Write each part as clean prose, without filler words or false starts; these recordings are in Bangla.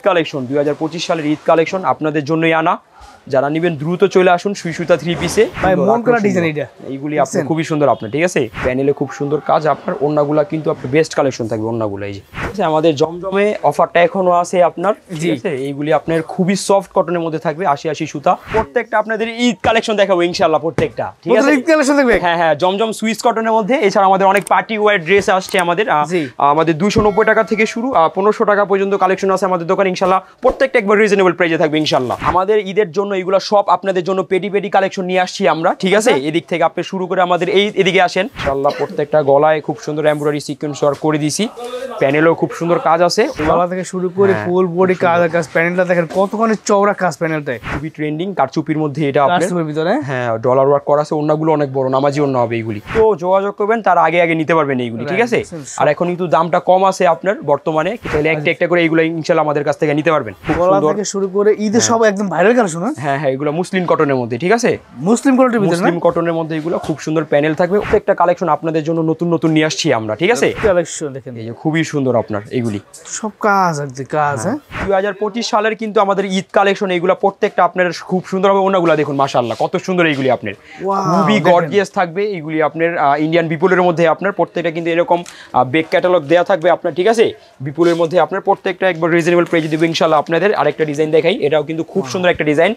কালেকশন 2025 সালের ঈদ কালেকশন আপনাদের জন্যই আনা। যারা নেবেন দ্রুত চলে আসুন। সুই সুতা 3 পিসে ভাই মন করা ডিজাইন এটা, এইগুলি আপনার খুবই সুন্দর আপনার, ঠিক আছে। প্যানেলে খুব সুন্দর কাজ আপনার, ওড়নাগুলা কিন্তু আপনার বেস্ট কালেকশন থাকবে ওড়নাগুলো। এই যে আমাদের জমজমে অফারটা এখনো আছে আপনার, ঠিক আছে। এইগুলি আপনার খুবই সফট কটনের মধ্যে থাকবে, 80 সুতা। প্রত্যেকটা আপনাদের ঈদ কালেকশন দেখাবো ইনশাআল্লাহ, প্রত্যেকটা, ঠিক আছে। ঈদ কালেকশন দেখবে, হ্যাঁ হ্যাঁ, জমজম সুইস কটনের মধ্যে। এছাড়া আমাদের অনেক পার্টি ওয়্যার ড্রেস আসছে আমাদের 290 টাকা থেকে শুরু 1500 টাকা পর্যন্ত কালেকশন আছে আমাদের দোকানে ইনশাআল্লাহ। প্রত্যেকটা একবার রিজনেবল প্রাইসে থাকবে ইনশাআল্লাহ। আমাদের ঈদের জন্য এগুলো সব আপনাদের জন্য পেডি কালেকশন নিয়ে আসছি আমরা, ঠিক আছে। এদিক থেকে আপনি শুরু করে আমাদের এদিকে আসেন ইনশাআল্লাহ। প্রত্যেকটা গলায় খুব সুন্দর এমব্রয়ডারি সিকোয়েন্স ওয়ার্ক করে দিয়েছি, প্যানেলেও খুব সুন্দর কাজ আছে। গলা থেকে শুরু করে ফুল বডি কাজ, প্যানেলটা দেখেন কতখানি চওড়া কাজ, প্যানেলটা খুবই ট্রেন্ডিং। কারচুপির মধ্যে এটা আপনার ভিতরে হ্যাঁ ডলার ওয়ার্ক করা আছে। ওড়নাগুলো অনেক বড়, নামাজি ওড়না হবে এইগুলি। তো যোগাযোগ করবেন, তার আগে আগে নিতে পারবেন এইগুলি, ঠিক আছে। আর এখন কিন্তু দামটা কম আছে আপনার বর্তমানে, তাহলে একটা একটা করে এইগুলো ইনশাআল্লাহ আমাদের কাছ থেকে নিতে পারবেন। গলা থেকে শুরু করে ঈদের সব একদম ভাইরাল কালেকশন। হ্যাঁ হ্যাঁ, এগুলো মুসলিম কটনের মধ্যে, ঠিক আছে। মুসলিম কটনের মধ্যে এগুলো খুব সুন্দর প্যানেল থাকবে। প্রত্যেকটা কালেকশন আপনাদের জন্য নতুন নতুন নিয়ে আসছি আমরা, ঠিক আছে। কালেকশন দেখেন এই যে খুবই সুন্দর আপনার এইগুলি সব কাজ আছে, কাজ। 2025 সালের কিন্তু আমাদের ঈদ কালেকশন এইগুলো প্রত্যেকটা আপনার খুব সুন্দর হবে। ওনাগুলো দেখুন মাশাআল্লাহ কত সুন্দর এইগুলি আপনার, খুবই গর্জিয়াস থাকবে এইগুলি আপনার। ইন্ডিয়ান বিপুলের মধ্যে আপনার প্রত্যেকটা কিন্তু এরকম বেক ক্যাটালগ দেওয়া থাকবে আপনার, ঠিক আছে। বিপুলের মধ্যে আপনার প্রত্যেকটা একবার রিজনেবল প্রাইসে দেবো ইনশাআল্লাহ আপনাদের। আরেকটা ডিজাইন দেখাই, এটাও কিন্তু খুব সুন্দর একটা ডিজাইন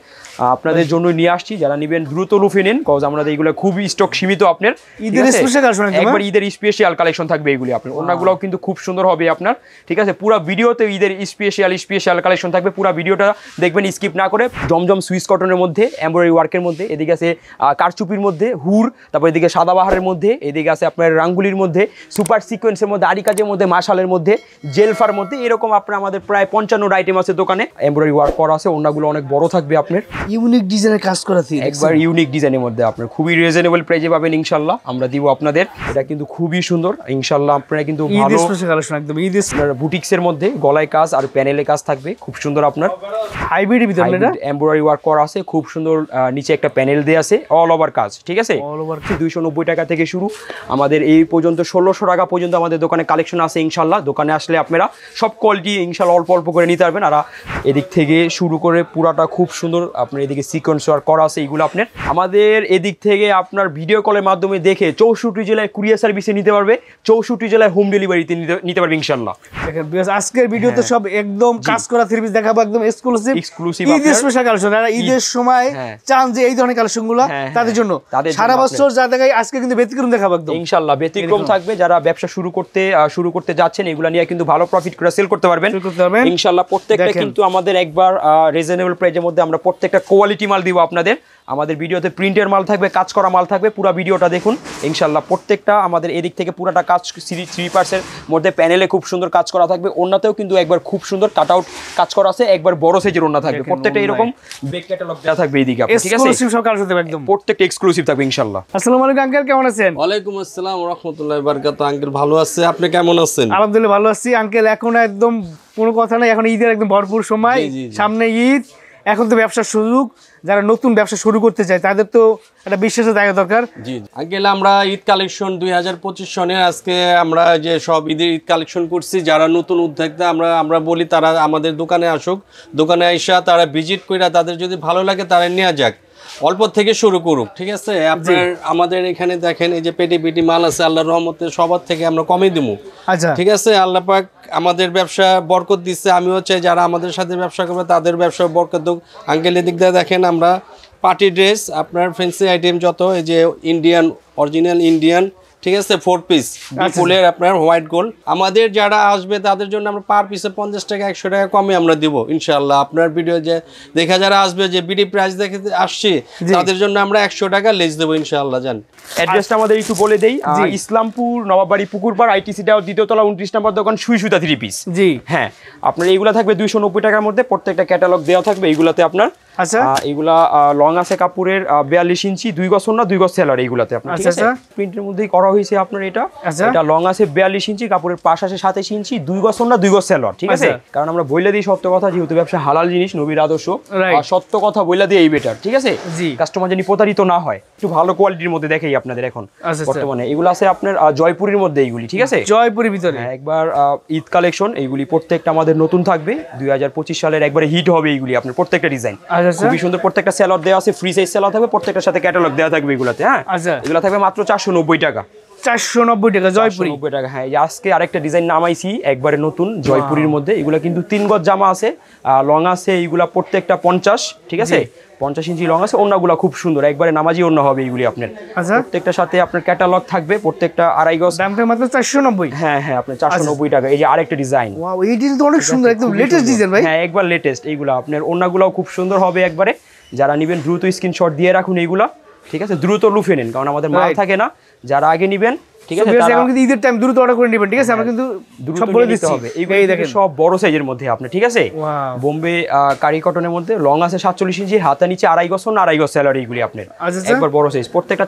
আপনাদের জন্য নিয়ে আসছি। যারা নেবেন দ্রুত লুফে নিন, কজ আমাদের এইগুলো খুবই স্টক সীমিত আপনার। ঈদের স্পেশাল কালেকশন, একবার ঈদের স্পেশাল কালেকশন থাকবে এইগুলি আপনার। ওনাগুলোও কিন্তু খুব সুন্দর হবে আপনার, ঠিক আছে। পুরো ভিডিওতে ঈদের স্পেশাল কালেকশন থাকবে, পুরো ভিডিওটা দেখবেন স্কিপ না করে। জমজম সুইস কটনের মধ্যে এমব্রয়ডারি ওয়ার্কের মধ্যে, এদিকে আছে কারচুপির মধ্যে হুর, তারপর এদিকে সাদাবাহারের মধ্যে, এদিকে আছে আপনার রাঙ্গুলির মধ্যে, সুপার সিকোয়েন্সের মধ্যে, আরি কাজের মধ্যে, মাশালের মধ্যে, জেলফার মধ্যে, এরকম আপনার আমাদের প্রায় 55 আইটেম আছে দোকানে। এমব্রয়ডারি ওয়ার্ক করা আছে, ওনাগুলো অনেক বড় থাকবে আপনার, ইউনিক ডিজাইনের কাজ করা আছে একবার ইউনিক ডিজাইনের মধ্যে আপনার খুবই রিজনেবল প্রাইসে পাবেন ইনশাআল্লাহ। আমরা দিব আপনাদের, এটা কিন্তু খুবই সুন্দর ইনশাআল্লাহ। আপনারা কিন্তু ভালো কালেকশন একদম ঈদের বুটিক্সের মধ্যে গলায় কাজ আর প্যানেলে কাজ থাকবে খুব সুন্দর আপনার। হাইব্রিড ভিতরে এমব্রয়ডারি ওয়ার্ক করা আছে খুব সুন্দর, নিচে একটা প্যানেল দেয়া আছে, অল ওভার কাজ, ঠিক আছে। 290 টাকা থেকে শুরু আমাদের এই পর্যন্ত 1600 টাকা পর্যন্ত আমাদের দোকানে কালেকশন আছে ইনশাআল্লাহ। দোকানে আসলে আপনারা সব কোয়ালিটি ইনশাআল্লাহ অল্প অল্প করে নিতে পারবেন। আর এদিক থেকে শুরু করে পুরাটা খুব সুন্দর আপনার, এদিকে সিকোয়েন্স ওয়ার্ক করা আছে এইগুলো আপনার। আমাদের এদিক থেকে আপনার ভিডিও কলের মাধ্যমে দেখে 64 জেলায় কুরিয়ার সার্ভিসে নিতে পারবে, 64 জেলায় হোম ডেলিভারিতে নিতে পারবে ইনশাআল্লাহ। দেখেন আজকের ভিডিওতে সব একদম কাজ করা থ্রি পিস দেখাবো, একদম এক্সক্লুসিভ ঈদের স্পেশাল কালেকশন। যারা ঈদের সময় চান যে এই ধরনের কালেকশনগুলো, তাদের জন্য সারা বছর যা দেখাই আজকে কিন্তু ব্যতিক্রম দেখাবো একদম ইনশাআল্লাহ। ব্যতিক্রম থাকবে। যারা ব্যবসা শুরু করতে যাচ্ছেন, এগুলা নিয়ে কিন্তু ভালো প্রফিট করে সেল করতে পারবেন ইনশাআল্লাহ। প্রত্যেকটা কিন্তু আমাদের একবার রিজনেবল প্রাইসের মধ্যে আমরা প্রত্যেকটা কোয়ালিটি মাল দিব আপনাদের। আমাদের ভিডিওতে প্রিন্টের মাল থাকবে, কাজ করা মাল থাকবে, পুরো ভিডিওটা দেখুন ইনশাআল্লাহ। প্রত্যেকটা আমাদের এদিক থেকে পুরোটা কাজ 3 পার্টসের মধ্যে, প্যানেলে খুব সুন্দর কাজ করা থাকবে, ওড়নাতেও কিন্তু একবার খুব সুন্দর কাট আউট কাজ করা আছে, একবার বড় সাইজের ওড়না থাকবে। প্রত্যেকটা এরকম বেক ক্যাটালগ দেওয়া থাকবে এইদিকে, ঠিক আছে। এক্সক্লুসিভ সব কালেকশন থাকবে একদম, প্রত্যেকটা এক্সক্লুসিভ থাকবে ইনশাআল্লাহ। আসসালামু আলাইকুম আঙ্কেল, কেমন আছেন? ওয়ালাইকুম আসসালাম ওয়া রাহমাতুল্লাহি ওয়া বারাকাতুহু। আঙ্কেল ভালো আছে, আপনি কেমন আছেন? আলহামদুলিল্লাহ ভালো আছি আঙ্কেল। এখন একদম কোনো কথা নাই, এখন ঈদের একদম ভরপুর সময়, সামনে ঈদ, এখন তো ব্যবসার সুযোগ। যারা নতুন ব্যবসা শুরু করতে চায় তাদের তো একটা বিশ্বাসের জায়গা দরকার। জি আঙ্কেল, আমরা ঈদ কালেকশন 2025 সনে আজকে আমরা যে সব ঈদের ঈদ কালেকশন করছি, যারা নতুন উদ্যোক্তা আমরা বলি তারা আমাদের দোকানে আসুক, দোকানে আইসা তারা ভিজিট করে তাদের যদি ভালো লাগে তারা নিয়ে যাক, অল্প থেকে শুরু করুক, ঠিক আছে। আপনার আমাদের এখানে দেখেন এই যে পেটি মাল আছে, আল্লাহর রহমতে সবার থেকে আমরা কমে দেবো, আচ্ছা ঠিক আছে। আল্লাহ পাক আমাদের ব্যবসা বরকত দিচ্ছে, আমিও চাই যারা আমাদের সাথে ব্যবসা করবে তাদের ব্যবসা বরকত হোক। আঙ্কেল এদিক দিয়ে দেখেন আমরা পার্টি ড্রেস, আপনার ফ্যান্সি আইটেম যত, এই যে ইন্ডিয়ান, অরিজিনাল ইন্ডিয়ান, ঠিক আছে, 4 পিস ফুলের আপনার হোয়াইট গোল্ড। আমাদের যারা আসবে তাদের জন্য আমরা পার পিসে 50 টাকা 100 টাকা কমে আমরা দিব ইনশাআল্লাহ। আপনার ভিডিও যে দেখা যারা আসবে যে বিডি প্রাইস দেখে আসছে তাদের জন্য আমরা 100 টাকা লেস দেবো ইনশাআল্লাহ। জান অ্যাড্রেসটা আমাদের একটু বলে দেই, ইসলামপুর নবাববাড়ি পুকুরপাড় আইটিসি টাওয়ার 2য় তলা 29 নম্বর দোকান, সুই সুতা 3 পিস। জি হ্যাঁ, আপনার এইগুলা থাকবে 290 টাকার মধ্যে, প্রত্যেকটা ক্যাটালগ দেওয়া থাকবে। এইগুলাতে আপনার আচ্ছা এগুলা লং আছে কাপড়ের 42 ইঞ্চি 2 গজ ওন্না 2 গজ সেলার এইগুলাতে আপনার ঠিক আছে প্রিন্টের মধ্যেই করা হয়েছে আপনার এটা লং আছে 42 ইঞ্চি কাপড়ের পাশ আছে 27 ইঞ্চি 2 গজ ওন্না 2 গজ সেলার ঠিক আছে কারণ আমরা বইলা দিই সত্য কথা যেহেতু ব্যবসা হালাল জিনিস নবীর আদর্শ আর সত্য কথা বইলা দিই এই বেটার ঠিক আছে কাস্টমার জানি প্রতারিত না হয় একটু ভালো কোয়ালিটির মধ্যে দেখাই আপনাদের এখন বর্তমানে এগুলো আছে আপনার জয়পুরের মধ্যে এইগুলি ঠিক আছে জয়পুরের ভিতরে একবার ঈদ কালেকশন এইগুলি প্রত্যেকটা আমাদের নতুন থাকবে 2025 সালের একবারে হিট হবে এইগুলি আপনার প্রত্যেকটা ডিজাইন খুবই সুন্দর প্রত্যেকটা সেলার দেওয়া আছে ফ্রি সাইজ সেলার থাকবে প্রত্যেকটার সাথে ক্যাটালগ দেওয়া থাকবে এগুলাতে হ্যাঁ এগুলো থাকবে মাত্র 490 টাকা 490 টাকা জয়পুরি 490 টাকা হ্যাঁ আজকে আরেকটা ডিজাইন নামাইছি একবারে নতুন জয়পুরের মধ্যে এগুলো কিন্তু 3 গজ জামা আছে লং আছে এইগুলা প্রত্যেকটা 50 ঠিক আছে 50 ইঞ্চি লং আছে ওন্নাগুলো খুব সুন্দর একবারে নামাজি ওন্না হবে এইগুলি আপনার প্রত্যেকটার সাথে আপনার ক্যাটালগ থাকবে প্রত্যেকটা আড়াই গজ দামটা মাত্র 490 হ্যাঁ হ্যাঁ আপনার 490 টাকা এই যে আরেকটা ডিজাইন ওয়াও এই ডিজাইন তো অনেক সুন্দর একদম লেটেস্ট ডিজাইন ভাই হ্যাঁ একবার লেটেস্ট এইগুলা আপনার ওন্নাগুলোও খুব সুন্দর হবে একবারে যারা নেবেন দ্রুত স্ক্রিনশট দিয়ে রাখুন এইগুলা ঠিক আছে দ্রুত লুফে নেন কারণ আমাদের মাল থাকে না যারা আগে নেবেন ঠিক আছে তারা এখন কিন্তু ঈদের টাইম দ্রুত অর্ডার করে নেবেন ঠিক আছে আমরা কিন্তু সব বলে দিতে হবে এই দেখেন সব বড় সাইজের মধ্যে আপনি ঠিক আছে বোম্বে কারি কটনের মধ্যে লং আছে 47 ইঞ্চি হাতা নিচে আড়াই গজ না আড়াই গজ স্যালারি এইগুলি আপনার একবার বড় সাইজ প্রত্যেকটা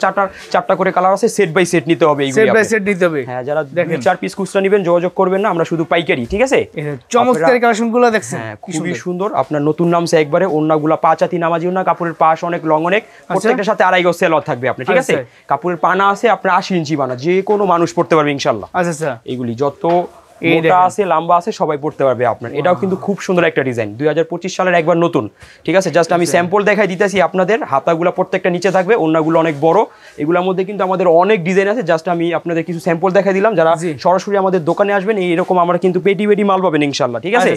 চারটা করে কালার আছে সেট বাই সেট নিতে হবে এইগুলি সেট বাই সেট নিতে হবে হ্যাঁ যারা 2-4 পিস খুচরা নেবেন যোগাযোগ করবেন না আমরা শুধু পাইকারি ঠিক আছে চমৎকার কালেকশনগুলো দেখছেন হ্যাঁ খুবই সুন্দর আপনার নতুন নামছে একবারে ওন্নাগুলা পাঁচাতি নামাজি ওন্না কাপড়ের পাশ অনেক লং অনেক প্রত্যেকটার সাথে আড়াই গজ সেলার থাকবে আপনি ঠিক আছে কাপড়ের পানা আছে আপনার 80 ইঞ্চি বানা যে কোনো মানুষ পড়তে পারবে ইনশাআল্লাহ আচ্ছা এইগুলি যত মোটা আছে লম্বা আছে সবাই পড়তে পারবে আপনার এটাও কিন্তু খুব সুন্দর একটা ডিজাইন 2025 সালের একবার নতুন ঠিক আছে জাস্ট আমি স্যাম্পল দেখাই দিতেছি আপনাদের হাতাগুলো প্রত্যেকটা নিচে থাকবে ওন্নাগুলো অনেক বড় এগুলোর মধ্যে কিন্তু আমাদের অনেক ডিজাইন আছে জাস্ট আমি আপনাদের কিছু স্যাম্পল দেখাই দিলাম যারা সরাসরি আমাদের দোকানে আসবেন এরকম আমরা কিন্তু পেটি মাল পাবেন ইনশাআল্লাহ ঠিক আছে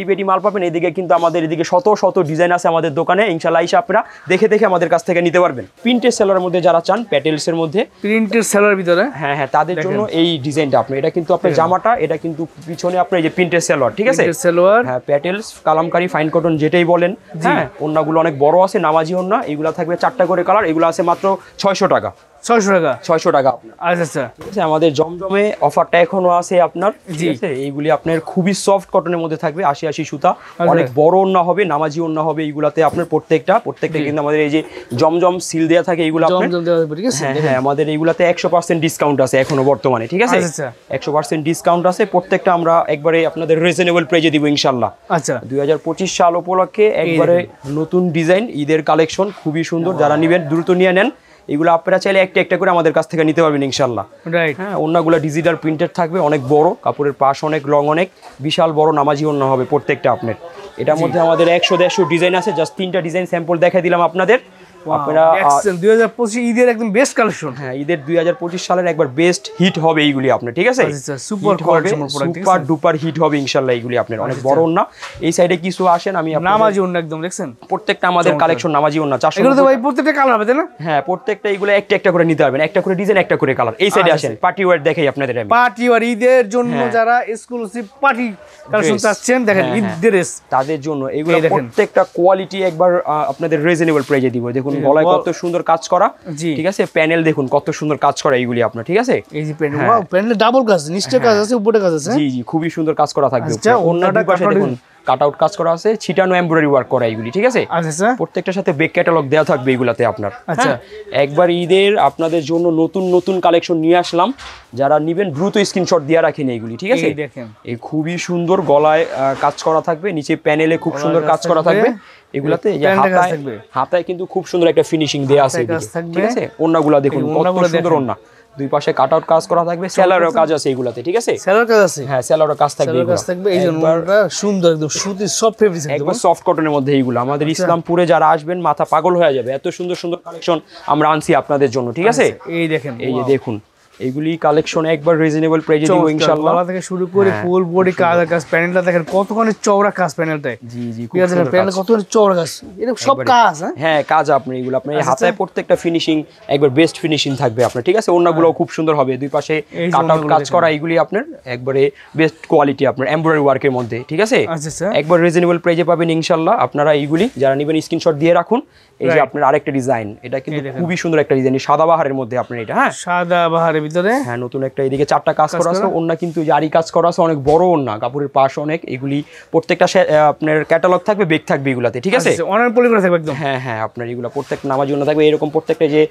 পেটি মাল পাবেন এদিকে কিন্তু আমাদের এদিকে শত শত ডিজাইন আছে আমাদের দোকানে ইনশাআল্লাহ আইসা আপনারা দেখে আমাদের কাছ থেকে নিতে পারবেন প্রিন্টেড সেলারের মধ্যে যারা চান প্যাটেলস এর মধ্যে প্রিন্টেড সেলার ভিতরে হ্যাঁ হ্যাঁ তাদের জন্য এই ডিজাইনটা আপনি এটা কিন্তু আপনার জামাটা এটা কিন্তু পিছনে আপনার এই যে প্রিন্টেড সেলোয়ার ঠিক আছে সেলোয়ার হ্যাঁ প্যাটেলস কালামকারী ফাইন কটন যেটাই বলেন হ্যাঁ ওন্নাগুলো অনেক বড় আছে নামাজি ওন্না এগুলা থাকবে 4টা করে কালার এগুলো আছে মাত্র 600 টাকা 600 টাকা আচ্ছা ঠিক আছে আমাদের জমজমে অফারটা এখনো আছে আপনার ঠিক আছে এইগুলি আপনার খুবই সফট কটনের মধ্যে থাকবে 80 সুতা অনেক বড় ওন্না হবে নামাজি ওন্না হবে এইগুলাতে আপনার প্রত্যেকটা কিন্তু আমাদের এই যে জমজম সিল দেয়া থাকে এইগুলো আপনার ঠিক আছে হ্যাঁ আমাদের এইগুলাতে 100% ডিসকাউন্ট আছে এখনো বর্তমানে ঠিক আছে 100% ডিসকাউন্ট আছে প্রত্যেকটা আমরা একবারে আপনাদের রিজনেবল প্রাইসে দিব ইনশাআল্লাহ আচ্ছা 2025 সাল উপলক্ষে একবারে নতুন ডিজাইন ঈদের কালেকশন খুবই সুন্দর যারা নেবেন দ্রুত নিয়ে নেন এগুলো আপনারা চাইলে একটা করে আমাদের কাছ থেকে নিতে পারবেন ইনশাআল্লাহ রাইট হ্যাঁ ওন্নাগুলো ডিজিটাল প্রিন্টেড থাকবে অনেক বড় কাপড়ের পাশ অনেক লং অনেক বিশাল বড় নামাজি ওন্না হবে প্রত্যেকটা আপনার এটার মধ্যে আমাদের 100-150 ডিজাইন আছে জাস্ট 3টা ডিজাইন স্যাম্পল দেখাই দিলাম আপনাদের আপনারা 2025 ঈদের একদম বেস্ট কালেকশন হ্যাঁ ঈদের 2025 সালের একবার বেস্ট হিট হবে এইগুলি আপনার ঠিক আছে সুপার সুপার ডুপার হিট হবে ইনশাআল্লাহ এইগুলি আপনার অনেক বড় ওন্না এই সাইডে কিছু আসেন আমি নামাজি ওন্না একদম দেখছেন প্রত্যেকটা আমাদের কালেকশন নামাজি ওন্না 400 এগুলো তো ভাই প্রত্যেকটা কালার হবে তাই না হ্যাঁ প্রত্যেকটা এগুলো একটা করে নিতে পারবেন একটা করে ডিজাইন একটা করে কালার এই সাইডে আসেন পার্টি ওয়্যার দেখাই আপনাদের আমি পার্টি ওয়্যার ঈদের জন্য যারা এক্সক্লুসিভ পার্টি কালেকশন চাচ্ছেন দেখেন ঈদের ড্রেস তাদের জন্য এগুলো প্রত্যেকটা কোয়ালিটি একবার আপনাদের রিজনেবল প্রাইসে দিব দেখুন গলায় কত সুন্দর কাজ করা ঠিক আছে প্যানেল দেখুন কত সুন্দর কাজ করা এইগুলি আপনার ঠিক আছে এই যে প্যানেল ওয়াও প্যানেলে ডাবল কাজ নিচে কাজ আছে উপরে কাজ আছে জি খুবই সুন্দর কাজ করা থাকবে অন্যটা পাশে দেখুন কাট আউট কাজ করা আছে ছিটানো এমব্রয়ডারি ওয়ার্ক করা এইগুলি ঠিক আছে আচ্ছা প্রত্যেকটার সাথে ব্যাক ক্যাটালগ দেওয়া থাকবে এগুলাতে আপনার আচ্ছা একবার ঈদের আপনাদের জন্য নতুন কালেকশন নিয়ে আসলাম যারা নেবেন দ্রুত স্ক্রিনশট দিয়ে রাখেন এইগুলি ঠিক আছে এই খুবই সুন্দর গলায় কাজ করা থাকবে নিচে প্যানেলে খুব সুন্দর কাজ করা থাকবে এগুলাতে এই যে হাতায় কিন্তু খুব সুন্দর একটা ফিনিশিং দেয়া আছে ঠিক আছে ওন্নাগুলো দেখুন কত সুন্দর ওন্না দুই পাশে কাট আউট কাজ করা থাকবে সেলারও কাজ আছে এগুলাতে ঠিক আছে সেলার কাজ আছে হ্যাঁ সেলারও কাজ থাকবে এই জন্যটা সুন্দর একদম সুতি সফট ফেব্রিক একদম সফট কটনের মধ্যে এইগুলো আমাদের ইসলামপুরে যারা আসবেন মাথা পাগল হয়ে যাবে এত সুন্দর কালেকশন আমরা আনছি আপনাদের জন্য ঠিক আছে এই দেখেন এই যে দেখুন এইগুলি কালেকশন একবার রিজনেবল প্রাইসে দিব ইনশাআল্লাহ গলা থেকে শুরু করে ফুল বডি কাজ প্যানেলটা দেখেন কতখানি চওড়া কাজ প্যানেলটায় জি খুব সুন্দর প্যানেল কতখানি চওড়া কাজ এটা সব কাজ হ্যাঁ কাজ আপনি এগুলো আপনার এই হাতায় প্রত্যেকটা ফিনিশিং একবার বেস্ট ফিনিশিং থাকবে আপনার ঠিক আছে ওন্নাগুলো খুব সুন্দর হবে দুই পাশে কাট আউট কাজ করা এইগুলি আপনার একবারে বেস্ট কোয়ালিটি আপনার এমব্রয়ডারি ওয়ার্কের মধ্যে ঠিক আছে একবার রিজনেবল প্রাইসে পাবেন ইনশাআল্লাহ আপনারা এইগুলি যারা নেবেন স্ক্রিনশট দিয়ে রাখুন এই যে আপনার আরেকটা ডিজাইন এটা কিন্তু খুবই সুন্দর একটা ডিজাইন সাদা বাহারের মধ্যে আপনার এটা হ্যাঁ সাদা বাহারের ভিতরে, হ্যাঁ নতুন একটা এদিকে 4টা কাজ করা আছে, ওন্না কিন্তু জারি কাজ করা আছে, অনেক বড় ওন্না, কাপড়ের পাশ অনেক, এগুলি প্রত্যেকটা আপনার ক্যাটালগ থাকবে, বেগ থাকবে এগুলাতে, ঠিক আছে, অনেক পলি করে থাকবে একদম। হ্যাঁ হ্যাঁ আপনার এগুলা প্রত্যেকটা নামাজি ওন্না থাকবে, এরকম প্রত্যেকটা যে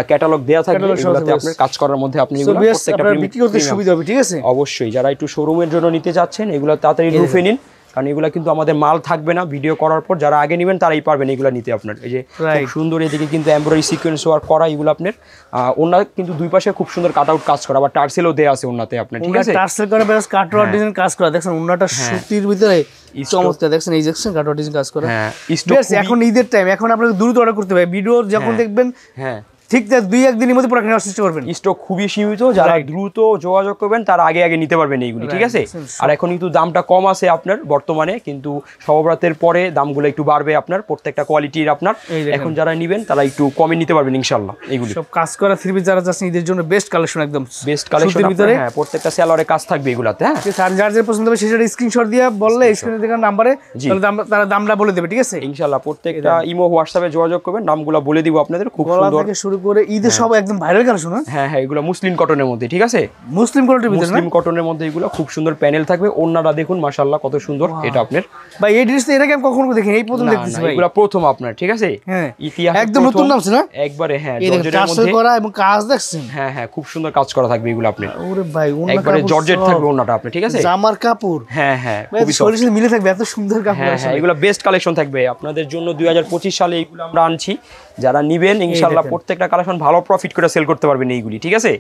ক্যাটালগ দেওয়া থাকবে এগুলাতে আপনার কাজ করার মধ্যে আপনি এগুলা প্রত্যেকটা বিক্রি করতে সুবিধা হবে, ঠিক আছে। অবশ্যই যারা একটু শোরুমের জন্য নিতে যাচ্ছেন এগুলা তাড়াতাড়ি রুফে নিন, কারণ এগুলা কিন্তু আমাদের মাল থাকবে না, ভিডিও করার পর যারা আগে নেবেন তারাই পারবেন এগুলা নিতে। আপনার এই যে খুব সুন্দর এদিকে কিন্তু এমব্রয়ডারি সিকোয়েন্স ওয়ার্ক করা, এগুলো আপনার ওন্না কিন্তু দুই পাশে খুব সুন্দর কাট আউট কাজ করা, আবার টার্সেলও দেয়া আছে ওন্নাতে আপনার, ঠিক আছে, টার্সেল করা বেশ কাট আউট ডিজাইন কাজ করা, দেখছেন ওন্নাটা সুতির ভিতরে চমৎকার, দেখছেন এই দেখছেন কাট আউট ডিজাইন কাজ করা। হ্যাঁ এখন ঈদের টাইম, এখন আপনাকে দ্রুত অর্ডার করতে হবে, ভিডিও যখন দেখবেন হ্যাঁ ঠিক 2-1 দিনের মধ্যে প্রোডাক্ট নেওয়ার চেষ্টা করবেন, স্টক খুবই সীমিত, যারা দ্রুত যোগাযোগ করবেন তারা আগে আগে নিতে পারবেন এইগুলি, ঠিক আছে। আর এখন কিন্তু দামটা কম আছে আপনার বর্তমানে, কিন্তু সবরাতের পরে দামগুলো একটু বাড়বে আপনার, প্রত্যেকটা কোয়ালিটির আপনার এখন যারা নেবেন তারা একটু কমে নিতে পারবেন ইনশাআল্লাহ। এইগুলি সব কাজ করা থ্রি পিস যারা চাচ্ছেন ঈদের জন্য বেস্ট কালেকশন, একদম বেস্ট কালেকশন ভিতরে, হ্যাঁ প্রত্যেকটা সেলরে কাজ থাকবে এগুলাতে, হ্যাঁ যার যার পছন্দ হবে সেটা স্ক্রিনশট দিয়ে বললে স্ক্রিনে দেখার নাম্বারে তারা দামটা বলে দেবে, ঠিক আছে ইনশাআল্লাহ। প্রত্যেকটা ইমো হোয়াটসঅ্যাপে যোগাযোগ করবেন, নামগুলো বলে দিব আপনাদের, খুব সুন্দর থেকে শুরু করে ঈদের সব একদম ভাইরাল কালেকশন। হ্যাঁ হ্যাঁ এগুলো মুসলিম কটনের মধ্যে, ঠিক আছে, মুসলিম কটনের ভিতরে, মুসলিম কটনের মধ্যে এগুলো খুব সুন্দর প্যানেল থাকবে, ওন্নাটা দেখুন মাশাআল্লাহ কত সুন্দর, এটা আপনার ভাই এই ড্রেসটা এর আগে আমি কখনো দেখিনি, এই প্রথম দেখতেছি ভাই, এগুলো প্রথম আপনার, ঠিক আছে, হ্যাঁ ইতিহাস একদম নতুন নাম আছে না একবারে, হ্যাঁ জর্জেটের মধ্যে করা এবং কাজ দেখছেন, হ্যাঁ হ্যাঁ খুব সুন্দর কাজ করা থাকবে এগুলো আপনার, ওরে ভাই ওন্না একবারে জর্জেট থাকবে ওন্নাটা আপনার, ঠিক আছে, জামার কাপড়, হ্যাঁ হ্যাঁ খুবই সলিড মিলে থাকবে, এত সুন্দর কাপড়, হ্যাঁ এগুলো বেস্ট কালেকশন থাকবে আপনাদের জন্য 2025 সালে এগুলো আমরা আনছি, যারা নিবেন ইনশাআল্লাহ প্রত্যেকটা কালেকশন ভালো প্রফিট করে সেল করতে পারবেন এইগুলি, ঠিক আছে,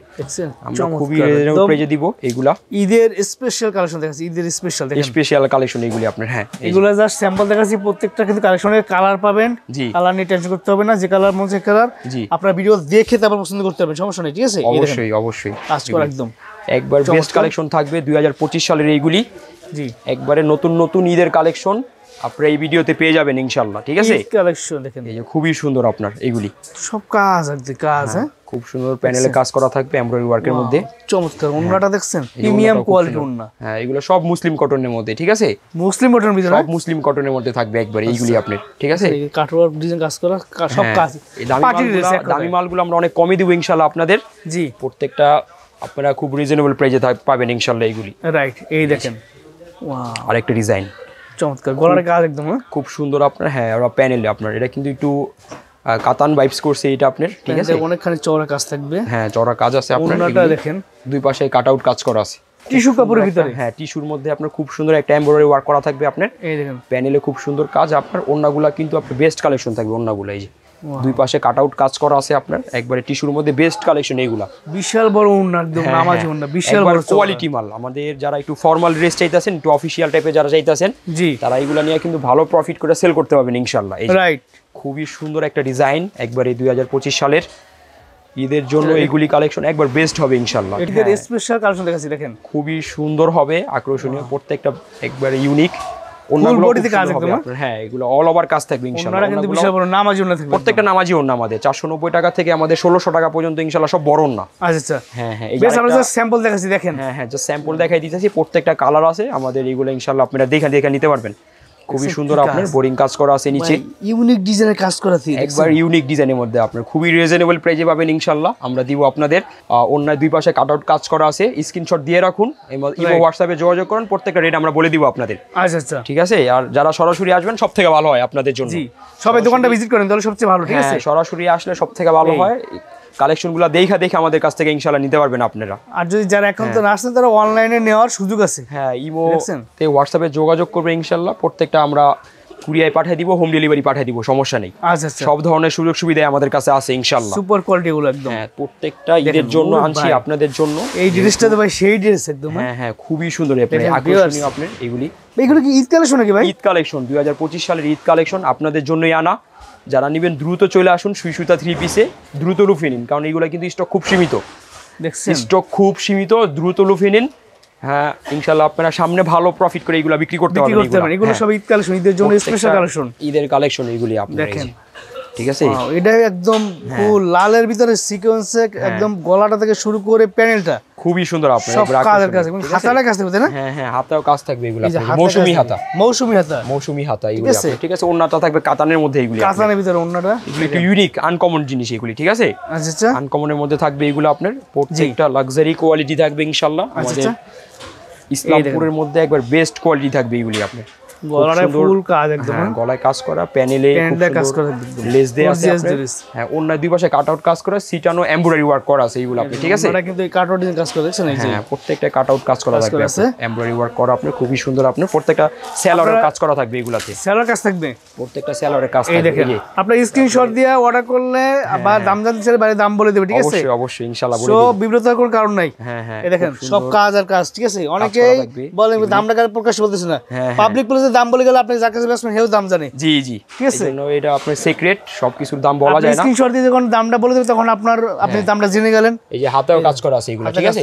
আমরা খুবই রিজনেবল প্রাইসে দিব এইগুলা, ঈদের স্পেশাল কালেকশন দেখাচ্ছি, ঈদের স্পেশাল দেখেন স্পেশাল কালেকশন এইগুলি আপনার, হ্যাঁ এগুলো জাস্ট স্যাম্পল দেখাচ্ছি, প্রত্যেকটা কিন্তু কালেকশনের কালার পাবেন, জি কালার নিয়ে টেনশন করতে হবে না, যে কালার মন সে কালার, জি আপনারা ভিডিও দেখে তারপর পছন্দ করতে পারবেন, সমস্যা নেই, ঠিক আছে, অবশ্যই অবশ্যই কাজ করা একদম একবার বেস্ট কালেকশন থাকবে 2025 সালের এইগুলি, জি একবারে নতুন নতুন ঈদের কালেকশন আপনারা এই ভিডিওতে পেয়ে যাবেন ইনশাআল্লাহ, ঠিক আছে, কালেকশন দেখেন এই যে খুবই সুন্দর আপনার এইগুলি সব কাজ আছে, কাজ হ্যাঁ খুব সুন্দর প্যানেলে কাজ করা থাকবে এমব্রয়ডারি ওয়ার্কের মধ্যে, চমৎকার ওন্নাটা দেখছেন প্রিমিয়াম কোয়ালিটি ওন্না, হ্যাঁ এগুলো সব মুসলিম কটনের মধ্যে, ঠিক আছে, মুসলিম কটনের ভিতরে সব মুসলিম কটনের মধ্যে থাকবে একবার এইগুলি আপনার, ঠিক আছে, কাটওয়ার্ক ডিজাইন কাজ করা সব কাজ, দামি মালগুলো আমরা অনেক কমে দিব ইনশাআল্লাহ আপনাদের, জি প্রত্যেকটা আপনারা খুব রিজনেবল প্রাইসে পাবেন ইনশাআল্লাহ এইগুলি, রাইট এই দেখেন ওয়াও আরেকটা ডিজাইন চমৎকার গলার কাজ একদম খুব সুন্দর আপনার, হ্যাঁ ওরা প্যানেলে আপনার এটা কিন্তু একটু কাতান ভাইবস করছে এটা আপনার, ঠিক আছে, অনেকখানি চওড়া কাজ থাকবে, হ্যাঁ চওড়া কাজ আছে আপনার, ওন্নাটা দেখেন দুই পাশে কাট আউট কাজ করা আছে, টিস্যু কাপড়ের ভিতরে, হ্যাঁ টিস্যুর মধ্যে আপনার খুব সুন্দর একটা এমব্রয়ডারি ওয়ার্ক করা থাকবে আপনার, এই দেখেন প্যানেলে খুব সুন্দর কাজ আপনার, ওন্নাগুলা কিন্তু আপনার বেস্ট কালেকশন থাকবে, ওন্নাগুলা এই যে দুই পাশে কাট আউট কাজ করা আছে আপনার, একবারে টিস্যুর মধ্যে বেস্ট কালেকশন এইগুলা, বিশাল বড় ওন্না একদম নামাজি ওন্না, বিশাল বড় কোয়ালিটি মাল, আমাদের যারা একটু ফর্মাল ড্রেস চাইতেছেন, একটু অফিশিয়াল টাইপের যারা চাইতেছেন, জি তারা এগুলা নিয়ে কিন্তু ভালো প্রফিট করে সেল করতে পারবেন ইনশাআল্লাহ, এই রাইট খুবই সুন্দর একটা ডিজাইন, একবারে 2025 সালের ঈদের জন্য এইগুলি কালেকশন একবার বেস্ট হবে ইনশাআল্লাহ, এর স্পেশাল কালেকশন দেখাচ্ছি দেখেন খুবই সুন্দর হবে, আকর্ষণীয়, প্রত্যেকটা একবারে ইউনিক, হ্যাঁ এগুলো অল ওভার কাজ থাকবে ইনশাআল্লাহ, কিন্তু বিশাল বড় নামাজি ওন্না থাকবে, প্রত্যেকটা নামাজি ওন্না আমাদের 490 টাকা থেকে আমাদের 1600 টাকা পর্যন্ত ইনশাআল্লাহ সব বড় ওন্না, আচ্ছা হ্যাঁ হ্যাঁ বেশ আমরা জাস্ট স্যাম্পল দেখাচ্ছি দেখেন, হ্যাঁ হ্যাঁ জাস্ট স্যাম্পল দেখাই দিতেছি, প্রত্যেকটা কালার আছে আমাদের, এগুলো ইনশাআল্লাহ আপনারা দেখে দেখে নিতে পারবেন, খুবই সুন্দর আপনার বোরিং কাজ করা আছে নিচে, ইউনিক ডিজাইনের কাজ করা আছে, একবার ইউনিক ডিজাইনের মধ্যে আপনার খুবই রিজনেবল প্রাইসে পাবেন ইনশাআল্লাহ, আমরা দিব আপনাদের, অন্য দুই পাশে কাট আউট কাজ করা আছে, স্ক্রিনশট দিয়ে রাখুন, ইমো হোয়াটসঅ্যাপে যোগাযোগ করুন, প্রত্যেকটা রেট আমরা বলে দিব আপনাদের, আচ্ছা আচ্ছা ঠিক আছে, আর যারা সরাসরি আসবেন সব থেকে ভালো হয় আপনাদের জন্য, জি সবাই দোকানটা ভিজিট করেন তাহলে সবচেয়ে ভালো, ঠিক আছে, সরাসরি আসলে সব থেকে ভালো হয়, কালেকশনগুলো দেখে আমাদের কাছ থেকে ইনশাআল্লাহ নিতে পারবেন আপনারা, আর যদি যারা এখন তো আসছেন তারা অনলাইনে নেওয়ার সুযোগ আছে, হ্যাঁ ইমো তে হোয়াটসঅ্যাপে যোগাযোগ করবে ইনশাআল্লাহ, প্রত্যেকটা আমরা কুরিয়ায় পাঠিয়ে দিব, হোম ডেলিভারি পাঠিয়ে দিব, সমস্যা নেই, আচ্ছা আচ্ছা সব ধরনের সুযোগ সুবিধা আমাদের কাছে আছে ইনশাআল্লাহ, সুপার কোয়ালিটি গুলো একদম, হ্যাঁ প্রত্যেকটা ঈদের জন্য আনছি আপনাদের জন্য, এই ড্রেসটা তো ভাই সেই ড্রেস একদম, হ্যাঁ হ্যাঁ খুবই সুন্দর আপনাদের আকর্ষণীয় আপনাদের এইগুলি, এগুলো কি ঈদ কালেকশন নাকি ভাই? ঈদ কালেকশন 2025 সালের ঈদ কালেকশন আপনাদের জন্যই আনা, যারা নেবেন দ্রুত চলে আসুন, সুই সুতা 3 পিসে দ্রুত লুফে নিন, কারণ এগুলো কিন্তু স্টক খুব সীমিত, দেখছেন স্টক খুব সীমিত, দ্রুত লুফে নিন, হ্যাঁ ইনশাআল্লাহ আপনারা সামনে ভালো প্রফিট করে এগুলো বিক্রি করতে পারবেন, এগুলো সব ঈদ কালেকশন, ঈদের জন্য স্পেশাল কালেকশন, ঈদের কালেকশন এগুলি আপনারা দেখেন ঠিক আছে এটা একদম ফুল লালের ভিতরে সিকোয়েন্সে একদম গলাটা থেকে শুরু করে প্যানেলটা খুবই সুন্দর আপনার সব কাজের কাজ এবং হাতাটা কাজ থাকবে না হ্যাঁ হ্যাঁ হাতাও কাজ থাকবে এগুলো মৌসুমী হাতা মৌসুমী হাতা এগুলো ঠিক আছে ওন্নাটা থাকবে কাতানের মধ্যে এগুলো কাতানের ভিতরে ওন্নাটা এগুলো একটু ইউনিক আনকমন জিনিস এগুলি ঠিক আছে আচ্ছা আচ্ছা আনকমনের মধ্যে থাকবে এগুলো আপনার প্রত্যেকটা লাক্সারি কোয়ালিটি থাকবে ইনশাআল্লাহ আমাদের ইসলামপুরের মধ্যে একবার বেস্ট কোয়ালিটি থাকবে এগুলি আপনার গলায় ফুল কাজ একদম গলায় কাজ করা প্যানেলে কাজ করা লেস দেয়া আছে হ্যাঁ অন্য দুই পাশে কাট আউট কাজ করা সিটানো এমব্রয়ডারি ওয়ার্ক করা আছে এইগুলো আপনি ঠিক আছে এটা কিন্তু এই কাট আউট ডিজাইন কাজ করা দেখছেন এই যে হ্যাঁ প্রত্যেকটা কাট আউট কাজ করা থাকবে এমব্রয়ডারি ওয়ার্ক করা আপনার খুবই সুন্দর আপনার প্রত্যেকটা সেলরের কাজ করা থাকবে এগুলাতে সেলর কাজ থাকবে প্রত্যেকটা সেলরের কাজ থাকবে এই দেখেন আপনি স্ক্রিনশট দিয়ে অর্ডার করলে বা দাম জানতে চাইলে বাইরে দাম বলে দেবে ঠিক আছে অবশ্যই অবশ্যই ইনশাআল্লাহ বলে দেব সব বিব্রতর কোনো কারণ নাই হ্যাঁ হ্যাঁ এই দেখেন সব কাজ আর কাজ ঠিক আছে অনেকেই বলে দামটা কার প্রকাশ বলতেছ না পাবলিক প্লেসে দাম বলে গেলে আপনি যার কাছে বেসমেন্ট হেও দাম জানে জি জি ঠিক আছে এটা আপনার সিক্রেট সবকিছুর দাম বলা যায় না স্ক্রিনশট দিয়ে যখন দামটা বলে দেবে তখন আপনি দামটা জেনে গেলেন এই যে হাতেও কাজ করা আছে এগুলো ঠিক আছে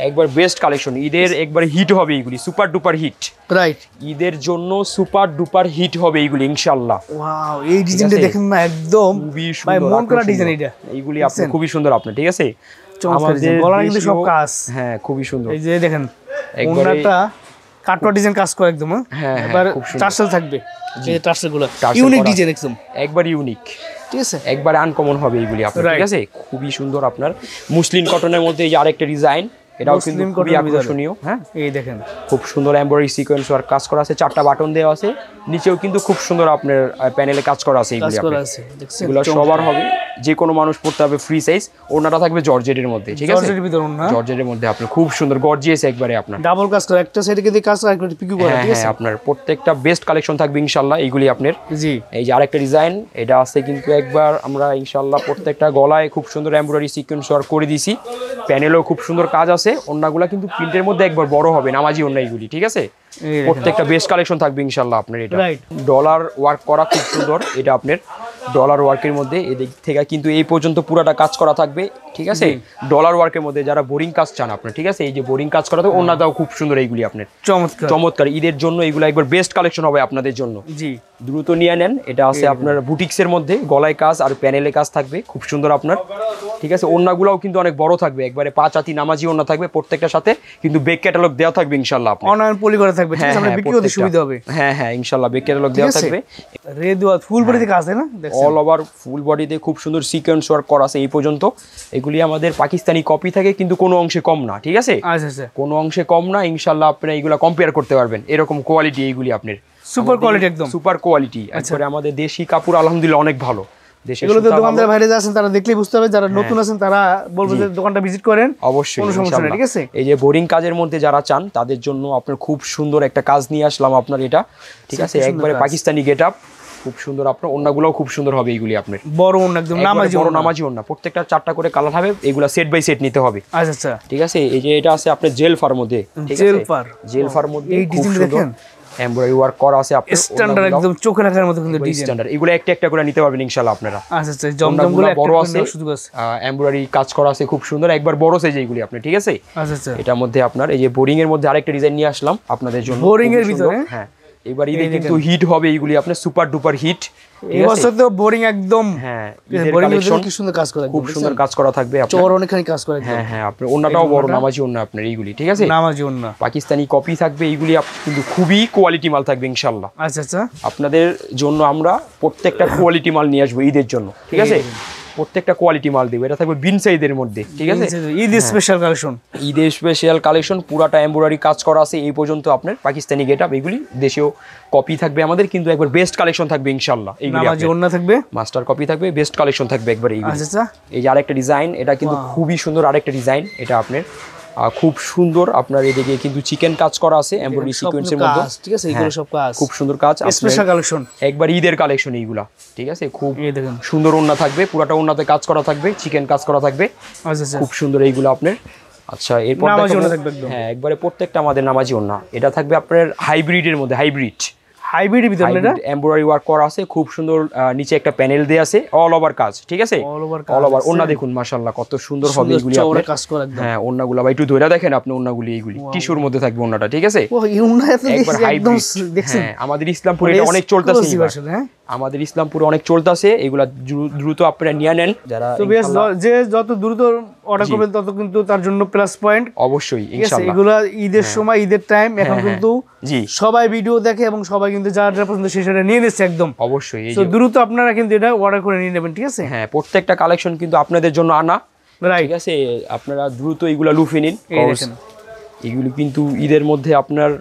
একবার বেস্ট কালেকশন ঈদের একবার হিট হবে এগুলি সুপার ডুপার হিট রাইট ঈদের জন্য সুপার ডুপার হিট হবে এগুলি ইনশাআল্লাহ ওয়াও এই ডিজাইনটা দেখেন না একদম ভাই মন করা ডিজাইন এটা এইগুলি আপনি খুবই সুন্দর আপনি ঠিক আছে আমাদের গলার কিন্তু সব কাজ হ্যাঁ খুবই সুন্দর এই যে দেখেন ওন্নাটা কাটওয়া ডিজাইন কাজ করে একদম হ্যাঁ এবার টার্সেল থাকবে এই টার্সেলগুলো ইউনিক ডিজাইন একদম একবার ইউনিক ঠিক আছে একবার আনকমন হবে এইগুলি আপনার ঠিক আছে খুবই সুন্দর আপনার মুসলিম কটনের মধ্যে এই যে আরেকটা ডিজাইন এটাও কিন্তু খুবই আকর্ষণীয় হ্যাঁ এই দেখেন খুব সুন্দর এমব্রয়ডারি সিকোয়েন্স ওয়ার্ক কাজ করা আছে চারটা বাটন দেওয়া আছে নিচেও কিন্তু খুব সুন্দর আপনার প্যানেলে কাজ করা আছে এইগুলি এগুলো সবার হবে যে কোনো মানুষ পড়তে হবে ফ্রি সাইজ ওড়নাটা থাকবে জর্জেটের মধ্যে ঠিক আছে জর্জেটের ভিতর ওড়না জর্জেটের মধ্যে আপনার খুব সুন্দর গর্জিয়াস একবারে আপনার ডাবল কাজ করা একটা সাইডে কিন্তু কাজ করা একটা পিকু করা ঠিক আছে আপনার প্রত্যেকটা বেস্ট কালেকশন থাকবে ইনশাআল্লাহ এইগুলি আপনার জি এই যে আরেকটা ডিজাইন এটা আছে কিন্তু একবার আমরা ইনশাআল্লাহ প্রত্যেকটা গলায় খুব সুন্দর এমব্রয়ডারি সিকোয়েন্স ওয়ার্ক করে দিয়েছি প্যানেলেও খুব সুন্দর কাজ আছে ওড়নাগুলো কিন্তু প্রিন্টের মধ্যে একবার বড় হবে নামাজি ওড়না এইগুলি ঠিক আছে প্রত্যেকটা বেস্ট কালেকশন থাকবে ইনশাআল্লাহ আপনার এটা ডলার ওয়ার্ক করা খুব সুন্দর এটা আপনার ডলার ওয়ার্কের মধ্যে এদিক থেকে কিন্তু এই পর্যন্ত পুরাটা কাজ করা থাকবে ঠিক আছে ডলার ওয়ার্কের মধ্যে যারা বোরিং কাজ চান আপনার ঠিক আছে এই যে বোরিং কাজ করা তো ওড়নাটাও খুব সুন্দর এইগুলি আপনার চমৎকার ঈদের জন্য এইগুলো একবার বেস্ট কালেকশন হবে আপনাদের জন্য জি দ্রুত নিয়ে নেন এটা আছে আপনার বুটিক্সের মধ্যে গলায় কাজ আর প্যানেলে কাজ থাকবে খুব সুন্দর আপনার ঠিক আছে ওড়নাগুলোও কিন্তু অনেক বড় থাকবে একবারে 5 হাতি নামাজি ওড়না থাকবে প্রত্যেকটার সাথে কিন্তু বেক ক্যাটালগ দেওয়া থাকবে ইনশাআল্লাহ আপনার অনলাইন পলি করা থাকবে ঠিক আছে আমরা বিক্রি করতে সুবিধা হবে হ্যাঁ হ্যাঁ ইনশাআল্লাহ বেক ক্যাটালগ দেওয়া থাকবে রেড ওয়াল ফুল বডিতে কাজ আছে না অল ওভার ফুল বডিতে খুব সুন্দর সিকোয়েন্স ওয়ার্ক করা আছে এই পর্যন্ত এগুলি আমাদের পাকিস্তানি কপি থাকে কিন্তু কোনো অংশে কম না ঠিক আছে আচ্ছা আচ্ছা কোনো অংশে কম না ইনশাআল্লাহ আপনি এইগুলা কম্পেয়ার করতে পারবেন এরকম কোয়ালিটি এইগুলি আপনার সুপার কোয়ালিটি একদম সুপার কোয়ালিটি একবারে আমাদের দেশি কাপড় আলহামদুলিল্লাহ অনেক ভালো এগুলো তো দোকানদার বাইরে আছেন তারা দেখলেই বুঝতে হবে যারা নতুন আছেন তারা বলবে যে দোকানটা ভিজিট করেন অবশ্যই কোনো সমস্যা নেই ঠিক আছে এই যে বোরিং কাজের মধ্যে যারা চান তাদের জন্য আপনার খুব সুন্দর একটা কাজ নিয়ে আসলাম আপনার এটা ঠিক আছে একবারে পাকিস্তানি গেটআপ খুব সুন্দর আপনার ওন্নাগুলোও খুব সুন্দর হবে এইগুলি আপনার বড় ওন্না একদম নামাজি বড় নামাজি ওন্না প্রত্যেকটা 4টা করে কালার হবে এগুলা সেট বাই সেট নিতে হবে আচ্ছা আচ্ছা ঠিক আছে এই যে এটা আছে আপনার জেল ফার মধ্যে ঠিক আছে জেল ফার মধ্যে এই ডিজাইন দেখেন এমব্রয়ডারি ওয়ার্ক করা আছে আপনার স্ট্যান্ডার্ড একদম চোখে রাখার মতো কিন্তু ডিজাইন স্ট্যান্ডার্ড এগুলো একটা একটা করে নিতে পারবেন ইনশাআল্লাহ আপনারা আচ্ছা আচ্ছা জমজমগুলো বড় আছে শুধু আছে এমব্রয়ডারি কাজ করা আছে খুব সুন্দর একবার বড় সাইজ এইগুলি আপনি ঠিক আছে আচ্ছা আচ্ছা এটার মধ্যে আপনার এই যে বোরিং এর মধ্যে আরেকটা ডিজাইন নিয়ে আসলাম আপনাদের জন্য বোরিং এর ভিতরে হ্যাঁ এবার ঈদে কিন্তু হিট হবে এইগুলি আপনার সুপার ডুপার হিট এই বছর তো বোরিং একদম হ্যাঁ বোরিং এর কি সুন্দর কাজ করা খুব সুন্দর কাজ করা থাকবে আপনার চওড়া অনেকখানি কাজ করা হ্যাঁ হ্যাঁ আপনার ওন্নাটাও বড় নামাজি ওন্না আপনার এইগুলি ঠিক আছে নামাজি ওন্না পাকিস্তানি কপি থাকবে এইগুলি কিন্তু খুবই কোয়ালিটি মাল থাকবে ইনশাআল্লাহ আচ্ছা আচ্ছা আপনাদের জন্য আমরা প্রত্যেকটা কোয়ালিটি মাল নিয়ে আসবো ঈদের জন্য ঠিক আছে প্রত্যেকটা কোয়ালিটি মাল দেবো এটা থাকবে বিন সাইজের মধ্যে ঠিক আছে ঈদ স্পেশাল কালেকশন ঈদের স্পেশাল কালেকশন পুরাটা এমব্রয়ডারি কাজ করা আছে এই পর্যন্ত আপনার পাকিস্তানি গেটআপ এগুলি দেশীয় কপি থাকবে আমাদের কিন্তু একবার বেস্ট কালেকশন থাকবে ইনশাআল্লাহ এইগুলি নামাজি ওন্না থাকবে মাস্টার কপি থাকবে বেস্ট কালেকশন থাকবে একবার এইগুলি আচ্ছা এই যে আরেকটা ডিজাইন এটা কিন্তু খুবই সুন্দর আরেকটা ডিজাইন এটা আপনার খুব সুন্দর আপনার এদিকে কিন্তু চিকেন কাজ করা আছে এমব্রয়ডারি সিকোয়েন্সের মধ্যে ঠিক আছে এগুলো সব কাজ খুব সুন্দর কাজ স্পেশাল কালেকশন একবার ঈদের কালেকশন এইগুলা ঠিক আছে খুব সুন্দর ওন্না থাকবে পুরাটা ওন্নাতে কাজ করা থাকবে চিকেন কাজ করা থাকবে আচ্ছা খুব সুন্দর এইগুলো আপনার আচ্ছা এরপর হ্যাঁ একবারে প্রত্যেকটা আমাদের নামাজি ওন্না এটা থাকবে আপনার হাইব্রিডের মধ্যে হাইব্রিড ভিতরে এটা এমব্রয়ডারি ওয়ার্ক করা আছে খুব সুন্দর নিচে একটা প্যানেল দেয়া আছে অল ওভার কাজ ঠিক আছে অল ওভার ওন্না দেখুন মাশাআল্লাহ কত সুন্দর হবে এগুলি আপনার কাজ করা একদম হ্যাঁ ওন্নাগুলো ভাই একটু ধরে দেখেন আপনি ওন্নাগুলি এইগুলি টিস্যুর মধ্যে থাকবে ওন্নাটা ঠিক আছে ও এই ওন্না এত একবার হাইব্রিড দেখছেন আমাদের ইসলামপুরে এটা অনেক চলতেছে আমাদের ইসলামপুরে অনেক চলতেছে, এগুলা দ্রুত আপনারা নিয়ে নেন। যারা যে যত দ্রুত অর্ডার করবেন তত কিন্তু তার জন্য প্লাস পয়েন্ট অবশ্যই ইনশাআল্লাহ। এগুলা ঈদের সময়, ঈদের টাইম, এখন কিন্তু সবাই ভিডিও দেখে এবং সবাই কিন্তু যারা পছন্দ সেটা নিয়ে নিচ্ছে একদম। অবশ্যই তো দ্রুত আপনারা কিন্তু এটা অর্ডার করে নিয়ে নেবেন, ঠিক আছে? হ্যাঁ, প্রত্যেকটা কালেকশন কিন্তু আপনাদের জন্য আনা, ঠিক আছে? আপনারা দ্রুত এগুলা লুফে নিন। এগুলি কিন্তু ঈদের মধ্যে আপনার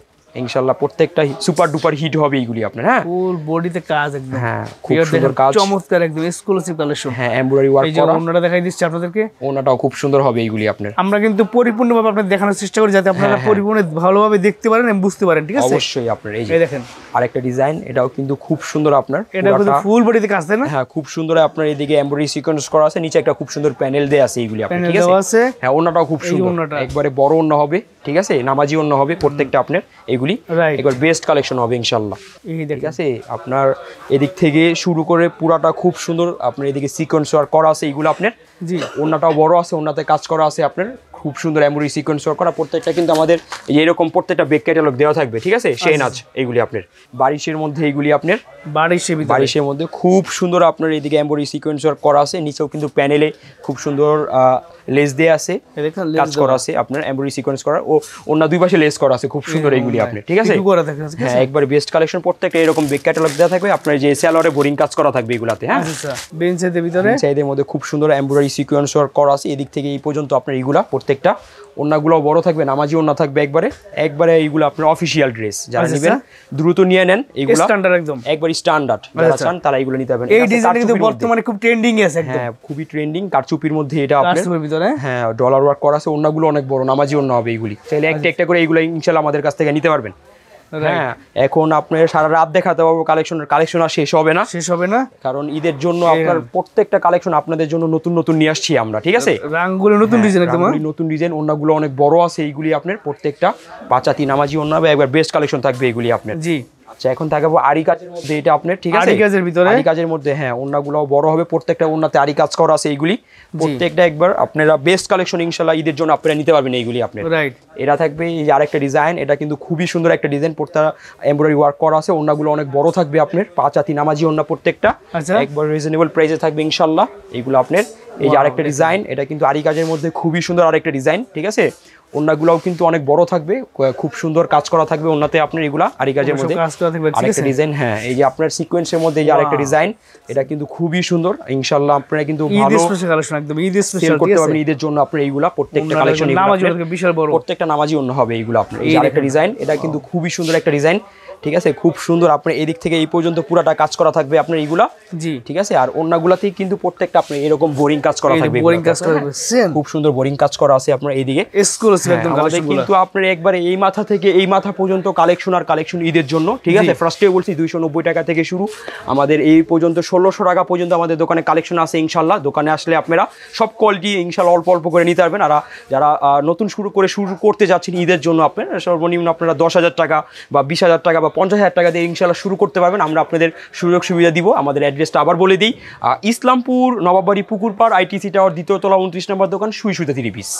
ইনশাআল্লাহ প্রত্যেকটা সুপার ডুপার হিট হবে এইগুলি আপনার। হ্যাঁ, ফুল বডিতে কাজ একদম। হ্যাঁ, খুব সুন্দর কাজ, চমৎকার একদম এক্সক্লুসিভ কালেকশন। হ্যাঁ, এমব্রয়ডারি ওয়ার্ক করা। ওনাটা দেখাই দিচ্ছি আপনাদেরকে, ওনাটাও খুব সুন্দর হবে এইগুলি আপনার। আমরা কিন্তু পরিপূর্ণভাবে আপনাদের দেখানোর চেষ্টা করি যাতে আপনারা পরিপূর্ণ ভালোভাবে দেখতে পারেন এবং বুঝতে পারেন, ঠিক আছে? অবশ্যই আপনার এই যে দেখেন আরেকটা ডিজাইন, এটাও কিন্তু খুব সুন্দর আপনার। এটা কিন্তু ফুল বডিতে কাজ, তাই না? হ্যাঁ, খুব সুন্দর। আপনার এদিকে এমব্রয়ডারি সিকোয়েন্স করা আছে, নিচে একটা খুব সুন্দর প্যানেল দেয়া আছে এইগুলি আপনার, ঠিক আছে? হ্যাঁ, ওনাটাও খুব সুন্দর, একবারে বড় ওন্না হবে, ঠিক আছে? নামাজি ওন্না হবে প্রত্যেকটা আপনার। এগুলি একবার বেস্ট কালেকশন হবে ইনশাআল্লাহ, ঠিক আছে? আপনার এদিক থেকে শুরু করে পুরাটা খুব সুন্দর। আপনার এদিকে সিকোয়েন্স ওয়ার্ক করা আছে এইগুলো আপনার। জি, ওন্নাটাও বড় আছে, ওন্নাতে কাজ করা আছে আপনার, খুব সুন্দর এমব্রয়ডারি সিকোয়েন্স ওয়ার্ক করা। প্রত্যেকটা কিন্তু আমাদের এরকম প্রত্যেকটা ব্যাক ক্যাটালগ দেওয়া থাকবে, ঠিক আছে? শেহনাজ এইগুলি আপনার বারিশের মধ্যে, এইগুলি আপনার বারিশের মধ্যে খুব সুন্দর। আপনার এদিকে এমব্রয়ডারি সিকোয়েন্স ওয়ার্ক করা আছে, নিচেও কিন্তু প্যানেলে খুব সুন্দর লেস দেয়া আছে, কাজ করা আছে আপনার, এমব্রয়ডারি সিকোয়েন্স করা। ও অন্য দুই পাশে লেস করা আছে, খুব সুন্দর এইগুলি আপনার, ঠিক আছে? হ্যাঁ, একবার বেস্ট কালেকশন। প্রত্যেকটা এরকম ব্যাক ক্যাটালগ দেওয়া থাকবে আপনার, যে সালোয়ারে বোরিং কাজ করা থাকবে এগুলাতে। হ্যাঁ, বেঞ্চের ভিতরে চাইদের মধ্যে খুব সুন্দর এমব্রয়ডারি সিকোয়েন্স ওয়ার্ক করা আছে এদিক থেকে এই পর্যন্ত আপনার। এইগুলা প্রত্যেকটা ওন্নাগুলো বড় থাকবে, নামাজি ওন্না থাকবে একবারে এইগুলো আপনার অফিশিয়াল ড্রেস। যারা নেবেন দ্রুত নিয়ে নেন, এইগুলো স্ট্যান্ডার্ড একদম, একবার স্ট্যান্ডার্ড। যারা চান তারা এগুলো নিতে পারবেন। এই ডিজাইনটা কিন্তু বর্তমানে খুব ট্রেন্ডিং এ আছে একদম। হ্যাঁ, খুবই ট্রেন্ডিং। কারচুপির মধ্যে এটা আপনার, কারচুপির ভিতরে হ্যাঁ, ডলার ওয়ার্ক করা আছে। ওন্নাগুলো অনেক বড়, নামাজি ওন্না হবে এইগুলি। চাইলে একটা একটা করে এইগুলো ইনশাআল্লাহ আমাদের কাছ থেকে নিতে পারবেন। হ্যাঁ, এখন আপনার সারা রাত দেখাতে পারবো কালেকশন আর শেষ হবে না, কারণ ঈদের জন্য আপনার প্রত্যেকটা কালেকশন আপনাদের জন্য নতুন নতুন নিয়ে আসছি আমরা, ঠিক আছে? রংগুলো নতুন ডিজাইন, একদম নতুন ডিজাইন। ওন্নাগুলো অনেক বড় আছে এইগুলি আপনার, প্রত্যেকটা পাঁচাতি নামাজি ওন্না হবে, একবার বেস্ট কালেকশন থাকবে এইগুলি আপনার। জি, আচ্ছা, এখন থাকবো আরি কাজের মধ্যে, এটা আপনার, ঠিক আছে? আরি কাজের ভিতরে, আরি কাজের মধ্যে, হ্যাঁ, ওন্নাগুলোও বড় হবে, প্রত্যেকটা ওন্নাতে আরি কাজ করা আছে এইগুলি প্রত্যেকটা। একবার আপনারা বেস্ট কালেকশন ইনশাআল্লাহ ঈদের জন্য আপনারা নিতে পারবেন এইগুলি আপনার। রাইট, এটা থাকবে এই যে আরেকটা ডিজাইন, এটা কিন্তু খুবই সুন্দর একটা ডিজাইন, প্রত্যেকটা এমব্রয়ডারি ওয়ার্ক করা আছে। ওন্নাগুলো অনেক বড় থাকবে আপনার, পাঁচাতি নামাজি ওন্না প্রত্যেকটা, একবার রিজনেবল প্রাইসে থাকবে ইনশাআল্লাহ এইগুলো আপনার। এই যে আরেকটা ডিজাইন, এটা কিন্তু আরি কাজের মধ্যে খুবই সুন্দর আরেকটা ডিজাইন, ঠিক আছে? ওন্নাগুলোও কিন্তু অনেক বড় থাকবে, খুব সুন্দর কাজ করা থাকবে ওন্নাতে আপনার। এগুলা আরি কাজের মধ্যে আরেকটা ডিজাইন। হ্যাঁ, এই যে আপনার সিকোয়েন্সের মধ্যে এই যে আরেকটা ডিজাইন, এটা কিন্তু খুবই সুন্দর ইনশাআল্লাহ। আপনারা কিন্তু ভালো কালেকশন, একদম ঈদ স্পেশাল করতে পারবেন ঈদের জন্য আপনার। এইগুলা প্রত্যেকটা কালেকশন বিশাল বড়, প্রত্যেকটা নামাজি ওন্না হবে এইগুলো আপনার। এই যে আরেকটা ডিজাইন, এটা কিন্তু খুবই সুন্দর একটা ডিজাইন, ঠিক আছে? খুব সুন্দর। আপনার এদিক থেকে এই পর্যন্ত পুরাটা কাজ করা থাকবে আপনার এইগুলা। জি, ঠিক আছে? আর ওন্নাগুলাতেই কিন্তু প্রত্যেকটা আপনার এরকম বোরিং কাজ করা থাকবে, খুব সুন্দর বোরিং কাজ করা আছে আপনার এইদিকে এক্সক্লুসিভ একদম কালেকশন। কিন্তু আপনার একবারে এই মাথা থেকে এই মাথা পর্যন্ত কালেকশন আর কালেকশন ঈদের জন্য, ঠিক আছে? ফার্স্টে বলছি 290 টাকা থেকে শুরু, আমাদের এই পর্যন্ত 1600 টাকা পর্যন্ত আমাদের দোকানে কালেকশন আছে ইনশাআল্লাহ। দোকানে আসলে আপনারা সব কোয়ালিটি ইনশাআল্লাহ অল্প অল্প করে নিতে পারবেন। আর যারা নতুন শুরু করতে যাচ্ছেন ঈদের জন্য, আপনার সর্বনিম্ন আপনারা 10,000 টাকা বা 20,000 টাকা বা 50,000 টাকা দিয়ে ইনশাআল্লাহ শুরু করতে পারবেন। আমরা আপনাদের সুযোগ সুবিধা দিব। আমাদের অ্যাড্রেসটা আবার বলে দিই, ইসলামপুর নবাববাড়ি পুকুরপাড় ITC টাওয়ার 2য় তলা 29 নম্বর দোকান, সুই সুতা 3 পিস।